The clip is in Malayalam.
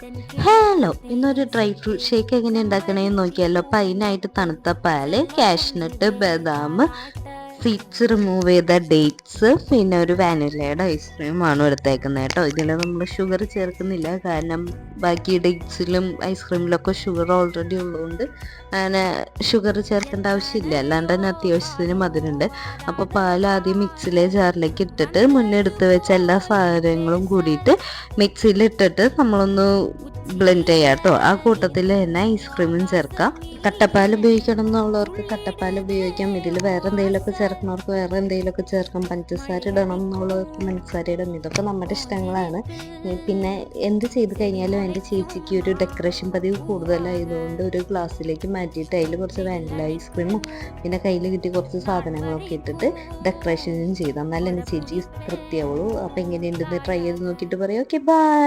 ഹലോ, ഇന്നൊരു ഡ്രൈ ഫ്രൂട്ട് ഷേക്ക് എങ്ങനെ ഉണ്ടാക്കണേന്ന് നോക്കിയാലോ. അപ്പം അതിനായിട്ട് തണുത്ത പാല്, കാഷ്നട്ട്, ബദാം, സീഡ്സ് റിമൂവ് ചെയ്ത ഡേറ്റ്സ്, പിന്നെ ഒരു വാനിലയുടെ ഐസ്ക്രീമാണ് എടുത്തേക്കുന്നത് കേട്ടോ. ഇതിൽ നമ്മൾ ഷുഗർ ചേർക്കുന്നില്ല, കാരണം ബാക്കി ഡേറ്റ്സിലും ഐസ്ക്രീമിലൊക്കെ ഷുഗർ ഓൾറെഡി ഉള്ളതുകൊണ്ട് അങ്ങനെ ഷുഗർ ചേർക്കേണ്ട ആവശ്യമില്ല. അല്ലാണ്ട് തന്നെ അത്യാവശ്യത്തിന് മധുരമുണ്ട്. അപ്പോൾ പാൽ ആദ്യം മിക്സിയിലെ ജാറിലേക്ക് ഇട്ടിട്ട് മുന്നേ എടുത്ത് വെച്ച എല്ലാ സാധനങ്ങളും കൂടിയിട്ട് മിക്സിയിലിട്ടിട്ട് നമ്മളൊന്ന് ബ്ലെൻഡ് ചെയ്യാം കേട്ടോ. ആ കൂട്ടത്തിൽ തന്നെ ഐസ്ക്രീമും ചേർക്കാം. കട്ടപ്പാൽ ഉപയോഗിക്കണം എന്നുള്ളവർക്ക് കട്ടപ്പാൽ ഉപയോഗിക്കാം. ഇതിൽ വേറെ എന്തെങ്കിലുമൊക്കെ ചേർക്കുന്നവർക്ക് വേറെ എന്തെങ്കിലുമൊക്കെ ചേർക്കാം. പഞ്ചസാര ഇടണം എന്നുള്ളവർക്ക് പഞ്ചസാര ഇടണം. ഇതൊക്കെ നമ്മുടെ ഇഷ്ടങ്ങളാണ്. പിന്നെ എന്ത് ചെയ്ത് കഴിഞ്ഞാലും എൻ്റെ ചേച്ചിക്ക് ഒരു ഡെക്കറേഷൻ പതിവ് കൂടുതലായതുകൊണ്ട് ഒരു ഗ്ലാസ്സിലേക്ക് മാറ്റിയിട്ട് അതിൽ കുറച്ച് വാനില ഐസ്ക്രീമും പിന്നെ കയ്യിൽ കിട്ടി കുറച്ച് സാധനങ്ങളൊക്കെ ഇട്ടിട്ട് ഡെക്കറേഷനും ചെയ്താൽ എന്നാലും എൻ്റെ ചേച്ചി തൃപ്തിയാവുള്ളൂ. അപ്പോൾ എങ്ങനെയുണ്ടെന്ന് ട്രൈ ചെയ്ത് നോക്കിയിട്ട് പറയാം. Okay, by.